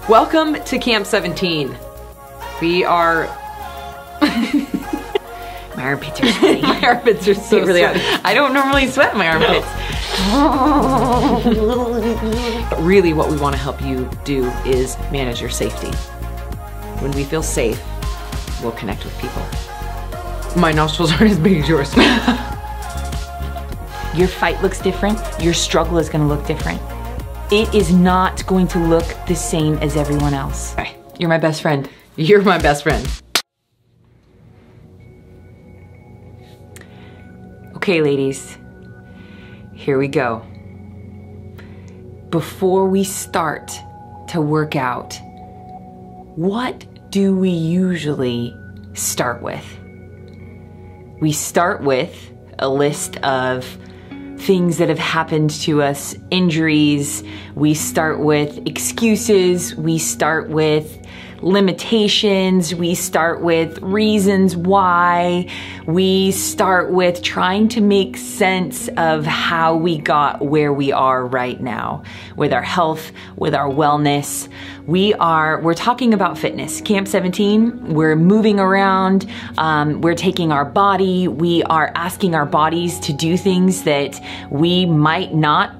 Welcome to Camp 17. We are... My armpits are sweaty. My armpits are so really sweaty. I don't normally sweat my armpits. But really what we want to help you do is manage your safety. When we feel safe, we'll connect with people. My nostrils aren't as big as yours. Your fight looks different. Your struggle is going to look different. It is not going to look the same as everyone else. You're my best friend. You're my best friend. Okay, ladies, here we go. Before we start to work out, what do we usually start with? We start with a list of things that have happened to us, injuries. We start with excuses. We start with limitations. We start with reasons why. We start with trying to make sense of how we got where we are right now with our health, with our wellness. We're talking about fitness. Camp 17, we're moving around. We're taking our body. We are asking our bodies to do things that we might not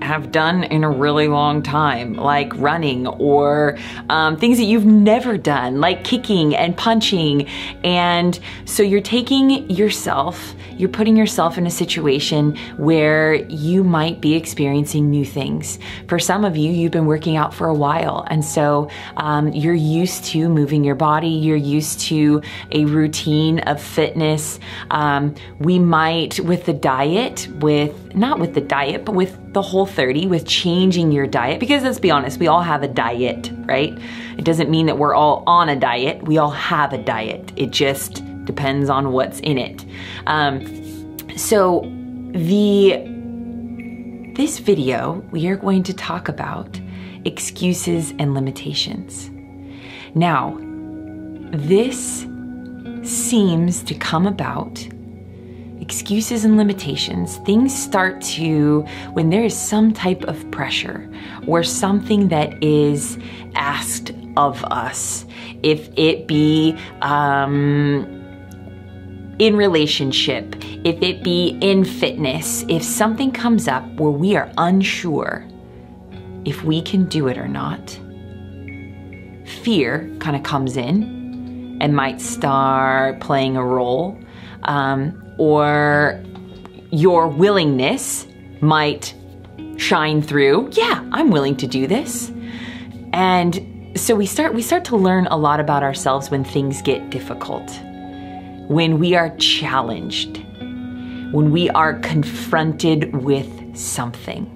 have done in a really long time, like running, or things that you've never done, like kicking and punching. And so you're taking yourself, you're putting yourself in a situation where you might be experiencing new things. For some of you, you've been working out for a while, and so you're used to moving your body, you're used to a routine of fitness. We might, with the diet, not with the diet, but with the Whole30, with changing your diet, because let's be honest, we all have a diet, right? It doesn't mean that we're all on a diet. We all have a diet. It just depends on what's in it. This video, we are going to talk about excuses and limitations. Now, this seems to come about, excuses and limitations, things start to, when there is some type of pressure or something that is asked of us, if it be in relationship, if it be in fitness, if something comes up where we are unsure if we can do it or not, fear kind of comes in and might start playing a role. Or your willingness might shine through. Yeah, I'm willing to do this. And so we start to learn a lot about ourselves when things get difficult, when we are challenged, when we are confronted with something.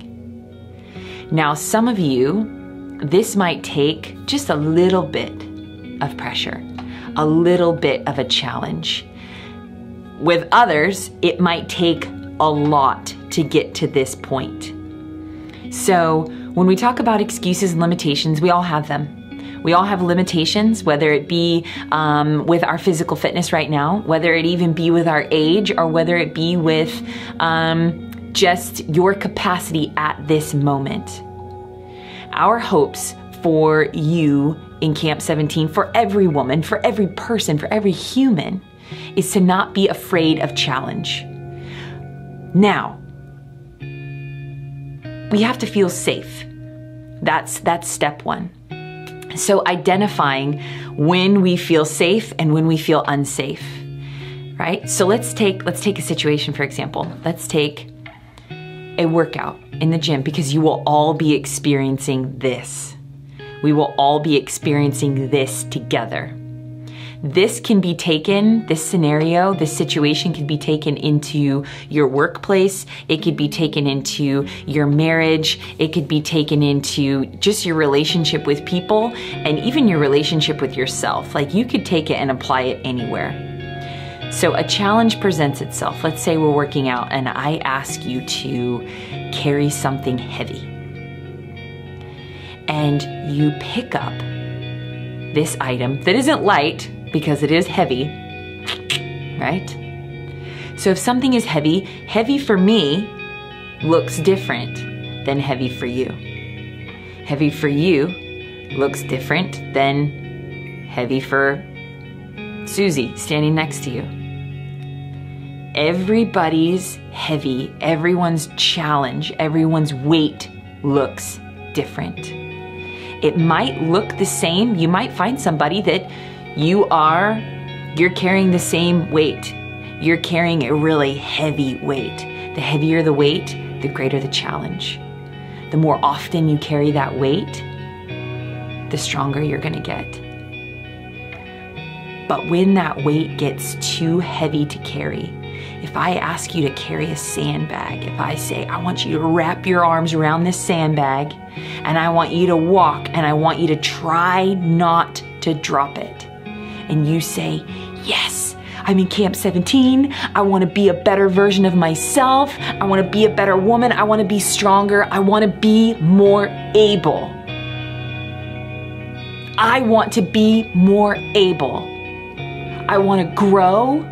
Now, some of you, this might take just a little bit of pressure, a little bit of a challenge. With others, it might take a lot to get to this point. So when we talk about excuses and limitations, we all have them. We all have limitations, whether it be with our physical fitness right now, whether it even be with our age, or whether it be with just your capacity at this moment. Our hopes for you in Camp 17, for every woman, for every person, for every human, is to not be afraid of challenge. Now, we have to feel safe. That's step one. So identifying when we feel safe and when we feel unsafe, right? So let's take a situation, for example. Let's take a workout in the gym, because you will all be experiencing this. We will all be experiencing this together. This can be taken, this scenario, this situation can be taken into your workplace. It could be taken into your marriage. It could be taken into just your relationship with people, and even your relationship with yourself. Like, you could take it and apply it anywhere. So a challenge presents itself. Let's say we're working out and I ask you to carry something heavy. And you pick up this item that isn't light, because it is heavy, right? So if something is heavy, heavy for me looks different than heavy for you. Heavy for you looks different than heavy for Susie standing next to you. Everybody's heavy, everyone's challenge, everyone's weight looks different. It might look the same. You might find somebody that you're carrying the same weight. You're carrying a really heavy weight. The heavier the weight, the greater the challenge. The more often you carry that weight, the stronger you're gonna get. But when that weight gets too heavy to carry, if I ask you to carry a sandbag, if I say, I want you to wrap your arms around this sandbag and I want you to walk and I want you to try not to drop it. And you say, yes, I'm in Camp 17. I want to be a better version of myself. I want to be a better woman. I want to be stronger. I want to be more able. I want to be more able. I want to grow.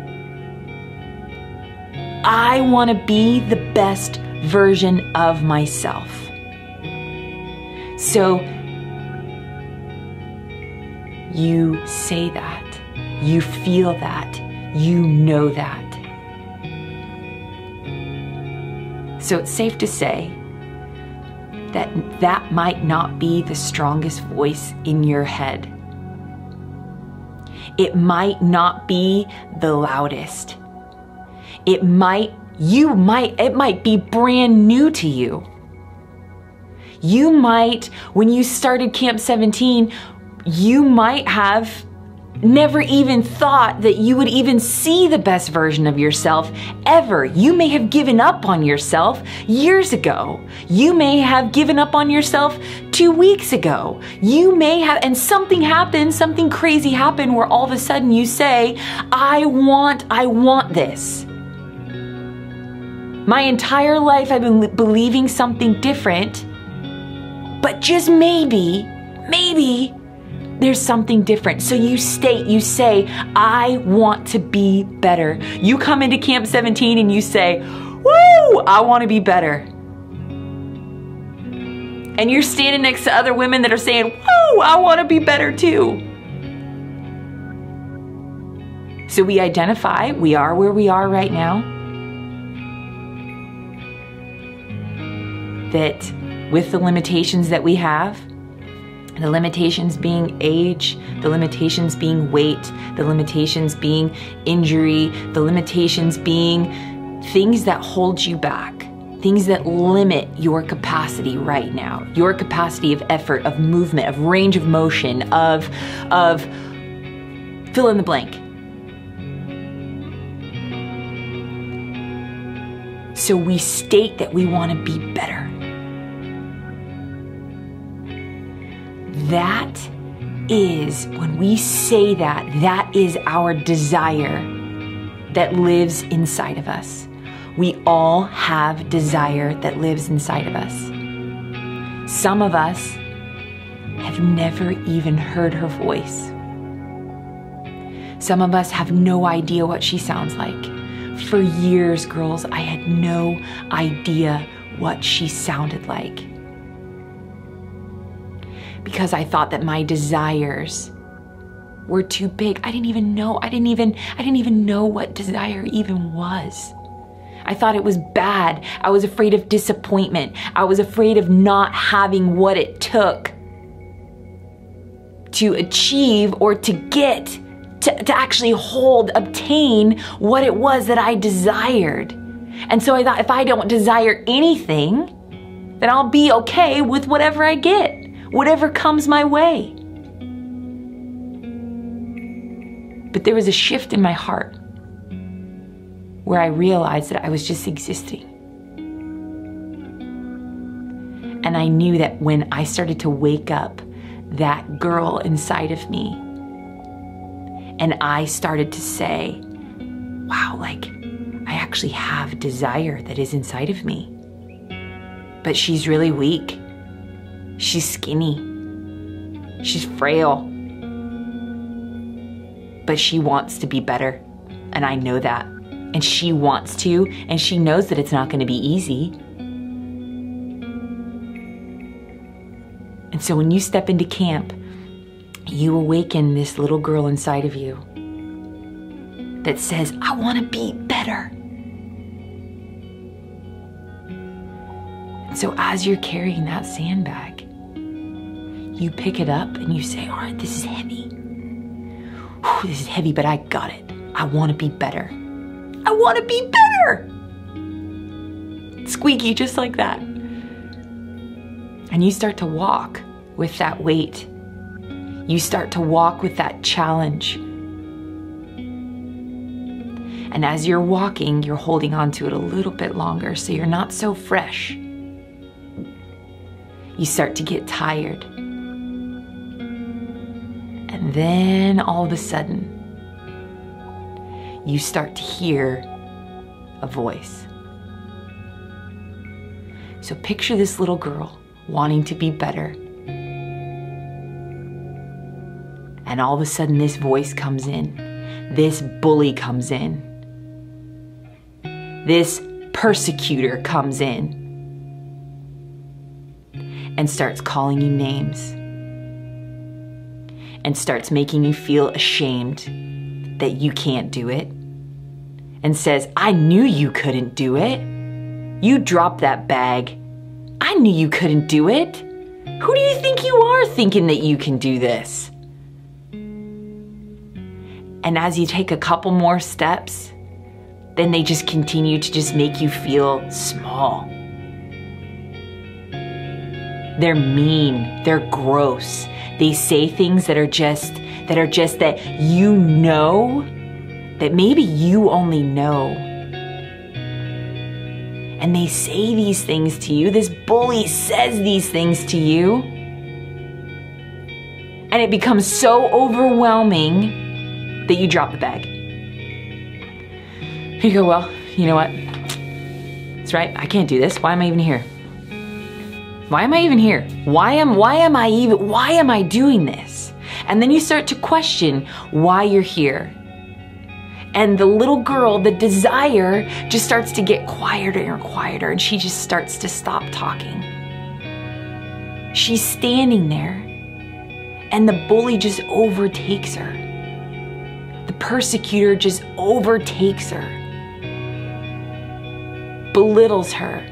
I want to be the best version of myself. So you say that, you feel that, you know that. So it's safe to say that that might not be the strongest voice in your head. It might not be the loudest. It might be brand new to you. You might, when you started Camp 17, you might have never even thought that you would even see the best version of yourself ever. You may have given up on yourself years ago. You may have given up on yourself 2 weeks ago. You may have, and something happened, something crazy happened where all of a sudden you say, I want this. My entire life I've been believing something different, but just maybe there's something different. So you say, I want to be better. You come into Camp 17 and you say, woo, I want to be better. And you're standing next to other women that are saying, woo, I want to be better too. So we identify, we are where we are right now. That with the limitations that we have, the limitations being age, the limitations being weight, the limitations being injury, the limitations being things that hold you back, things that limit your capacity right now, your capacity of effort, of movement, of range of motion, of fill in the blank. So we state that we want to be better. That is, when we say that, that is our desire that lives inside of us. We all have desire that lives inside of us. Some of us have never even heard her voice. Some of us have no idea what she sounds like. For years, girls, I had no idea what she sounded like. Because I thought that my desires were too big. I didn't even know what desire even was. I thought it was bad. I was afraid of disappointment. I was afraid of not having what it took to achieve or to get, to actually obtain what it was that I desired. And so I thought, if I don't desire anything, then I'll be okay with whatever I get. Whatever comes my way. But there was a shift in my heart where I realized that I was just existing. And I knew that when I started to wake up that girl inside of me, and I started to say, wow, like, I actually have desire that is inside of me. But she's really weak. She's skinny. She's frail. But she wants to be better. And I know that. And she wants to, and she knows that it's not going to be easy. And And so when you step into camp, you awaken this little girl inside of you that says, I want to be better. And so as you're carrying that sandbag, you pick it up and you say, all right, this is heavy. Whew, this is heavy, but I got it. I want to be better. I want to be better. Squeaky, just like that. And you start to walk with that weight. You start to walk with that challenge. And as you're walking, you're holding on to it a little bit longer so you're not so fresh. You start to get tired. And then all of a sudden, you start to hear a voice. So picture this little girl wanting to be better. And all of a sudden this voice comes in. This bully comes in. This persecutor comes in and starts calling you names and starts making you feel ashamed that you can't do it and says, I knew you couldn't do it. You dropped that bag. I knew you couldn't do it. Who do you think you are thinking that you can do this? And as you take a couple more steps, then they just continue to just make you feel small. They're mean, they're gross. They say things that are just that you know, that maybe you only know. And they say these things to you. This bully says these things to you. And it becomes so overwhelming that you drop the bag. You go, well, you know what? That's right, I can't do this. Why am I even here? Why am I even here? Why am I doing this? And then you start to question why you're here. And the little girl, the desire, just starts to get quieter and quieter, and she just starts to stop talking. She's standing there, and the bully just overtakes her. The persecutor just overtakes her, belittles her,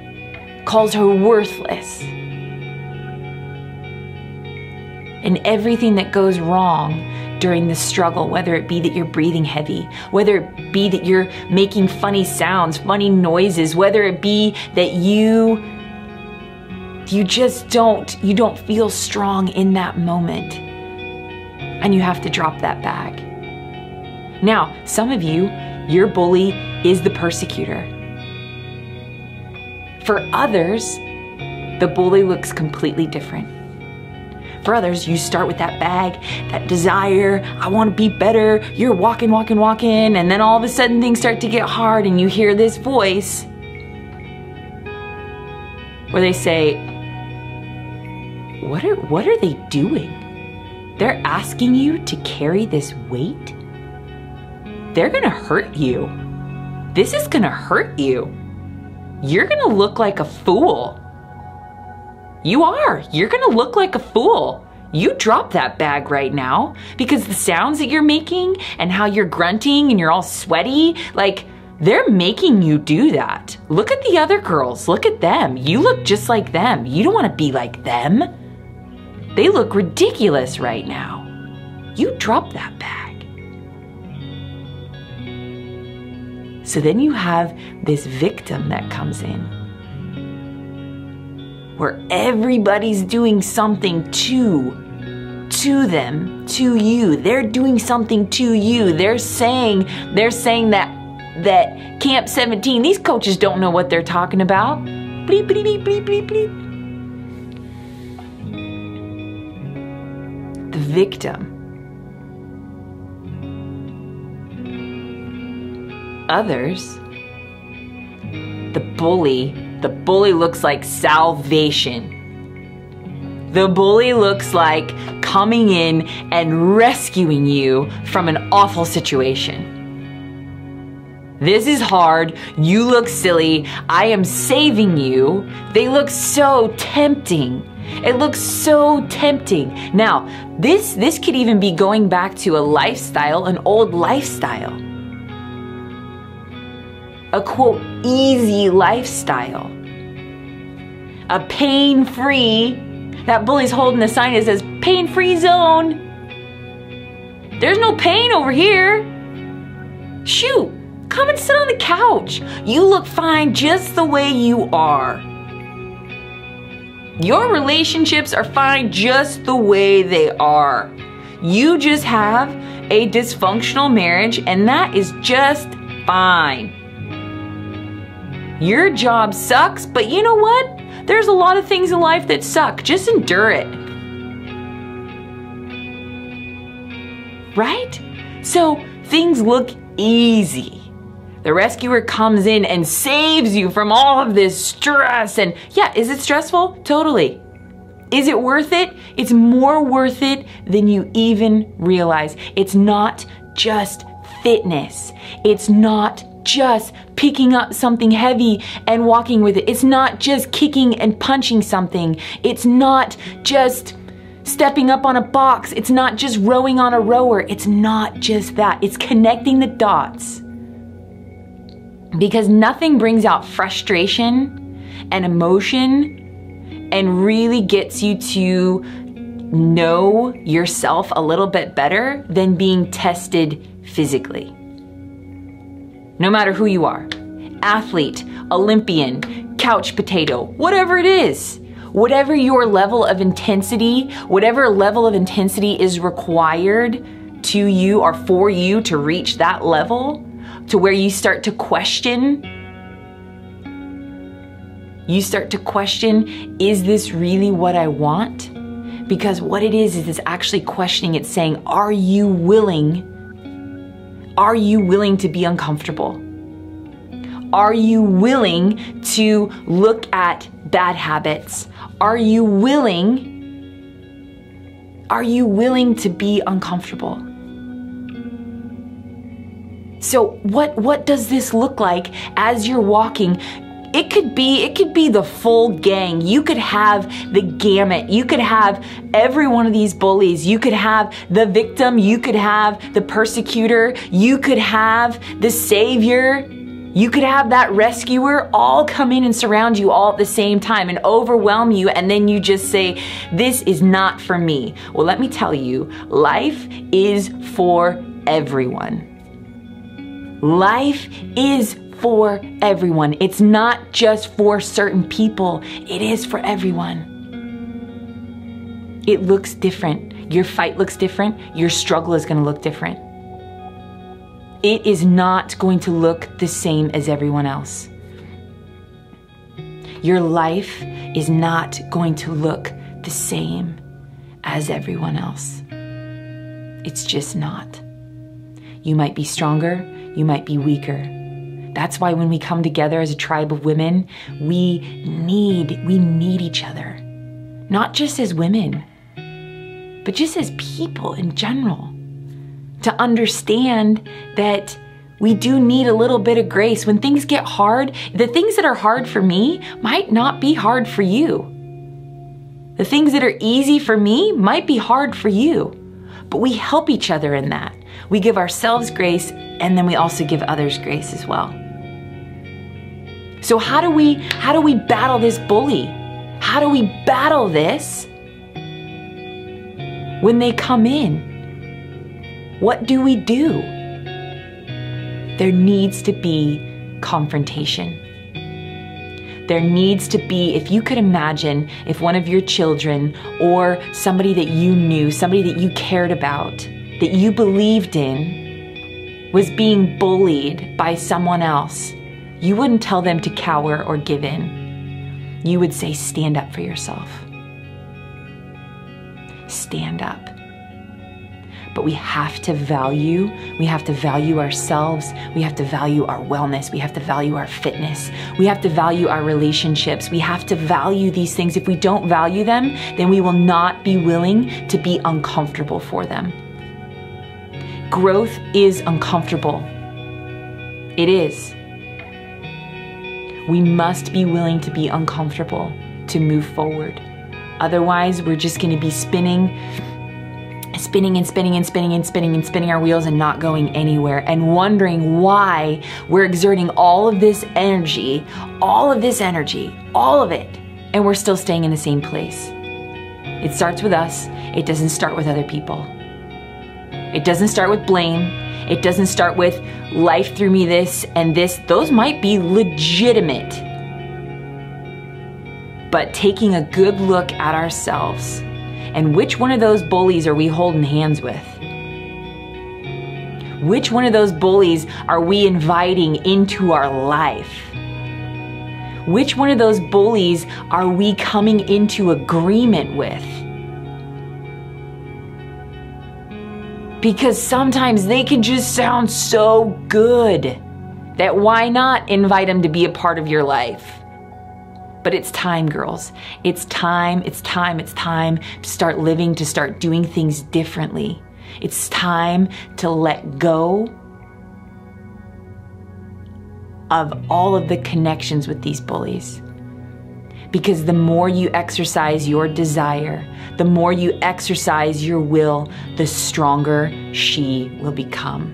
calls her worthless. And everything that goes wrong during the struggle, whether it be that you're breathing heavy, whether it be that you're making funny sounds, funny noises, whether it be that you don't feel strong in that moment, and you have to drop that bag. Now, some of you, your bully is the persecutor. For others, the bully looks completely different. For others, you start with that bag, that desire, I want to be better, you're walking, and then all of a sudden things start to get hard and you hear this voice where they say, what are they doing? They're asking you to carry this weight? They're gonna hurt you. This is gonna hurt you. You're gonna look like a fool. You are. You're gonna look like a fool. You drop that bag right now because the sounds that you're making and how you're grunting and you're all sweaty, like they're making you do that. Look at the other girls. Look at them. You look just like them. You don't want to be like them. They look ridiculous right now. You drop that bag. So then you have this victim that comes in, where everybody's doing something to them, to you. They're doing something to you. They're saying that Camp 17, these coaches don't know what they're talking about. Bleep, bleep, bleep, bleep, bleep, bleep. The victim. Others, the bully looks like salvation. The bully looks like coming in and rescuing you from an awful situation. This is hard. You look silly. I am saving you. They look so tempting. It looks so tempting. Now, this could even be going back to a lifestyle, an old lifestyle. A quote, easy lifestyle. A pain-free, that bully's holding a sign that says pain-free zone. There's no pain over here. Shoot, come and sit on the couch. You look fine just the way you are. Your relationships are fine just the way they are. You just have a dysfunctional marriage, and that is just fine. Your job sucks, but you know what? There's a lot of things in life that suck. Just endure it. Right? So things look easy. The rescuer comes in and saves you from all of this stress. And yeah, is it stressful? Totally. Is it worth it? It's more worth it than you even realize. It's not just fitness. It's not just picking up something heavy and walking with it. It's not just kicking and punching something. It's not just stepping up on a box. It's not just rowing on a rower. It's not just that. It's connecting the dots. Because nothing brings out frustration and emotion and really gets you to know yourself a little bit better than being tested physically. No matter who you are, athlete, Olympian, couch potato, whatever it is, whatever your level of intensity, whatever level of intensity is required to you or for you to reach that level, to where you start to question, is this really what I want? Because what it is it's actually questioning. It's saying, are you willing to be uncomfortable? Are you willing to look at bad habits? Are you willing to be uncomfortable? So what does this look like as you're walking? It could be the full gang. You could have the gamut. You could have every one of these bullies. You could have the victim. You could have the persecutor. You could have the savior. You could have that rescuer all come in and surround you all at the same time and overwhelm you, and then you just say, this is not for me. Well, let me tell you, life is for everyone. Life is for everyone. It's not just for certain people. It is for everyone. It looks different. Your fight looks different. Your struggle is going to look different. It is not going to look the same as everyone else. Your life is not going to look the same as everyone else. It's just not. You might be stronger. You might be weaker. That's why when we come together as a tribe of women, we need each other. Not just as women, but just as people in general. To understand that we do need a little bit of grace. When things get hard, the things that are hard for me might not be hard for you. The things that are easy for me might be hard for you. But we help each other in that. We give ourselves grace, and then we also give others grace as well. So how do we battle this bully? How do we battle this when they come in? What do we do? There needs to be confrontation. There needs to be, if you could imagine, if one of your children or somebody that you knew, somebody that you cared about, that you believed in, was being bullied by someone else, you wouldn't tell them to cower or give in. You would say, stand up for yourself. Stand up. But we have to value ourselves. We have to value our wellness. We have to value our fitness. We have to value our relationships. We have to value these things. If we don't value them, then we will not be willing to be uncomfortable for them. Growth is uncomfortable. It is. We must be willing to be uncomfortable to move forward. Otherwise, we're just going to be spinning our wheels and not going anywhere, and wondering why we're exerting all of this energy, all of it, and we're still staying in the same place. It starts with us. It doesn't start with other people. It doesn't start with blame. It doesn't start with life threw me this and this. Those might be legitimate. But taking a good look at ourselves, and which one of those bullies are we holding hands with? Which one of those bullies are we inviting into our life? Which one of those bullies are we coming into agreement with? Because sometimes they can just sound so good that why not invite them to be a part of your life? But it's time, girls. It's time to start living, to start doing things differently. It's time to let go of all of the connections with these bullies. Because the more you exercise your desire, the more you exercise your will, the stronger she will become.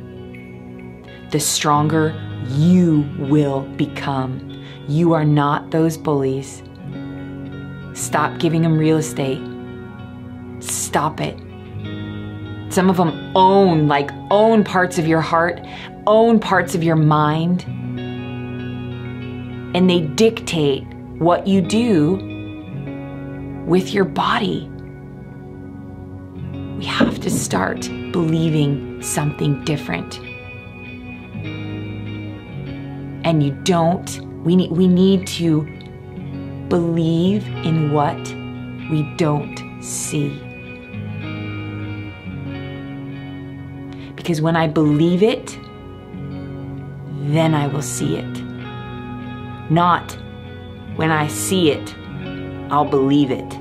The stronger you will become. You are not those bullies. Stop giving them real estate. Stop it. Some of them own parts of your heart, own parts of your mind, and they dictate what you do with your body. We have to start believing something different. And we need to believe in what we don't see. Because when I believe it, then I will see it. Not when I see it, I'll believe it.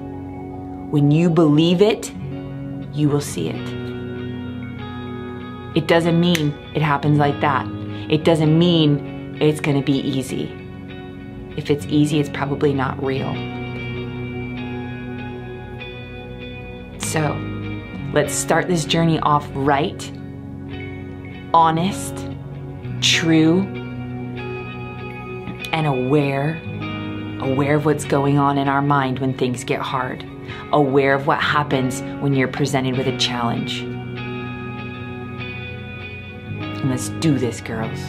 When you believe it, you will see it. It doesn't mean it happens like that. It doesn't mean it's going to be easy. If it's easy, it's probably not real. So, let's start this journey off right, honest, true, and aware of what's going on in our mind when things get hard, aware of what happens when you're presented with a challenge. And let's do this, girls.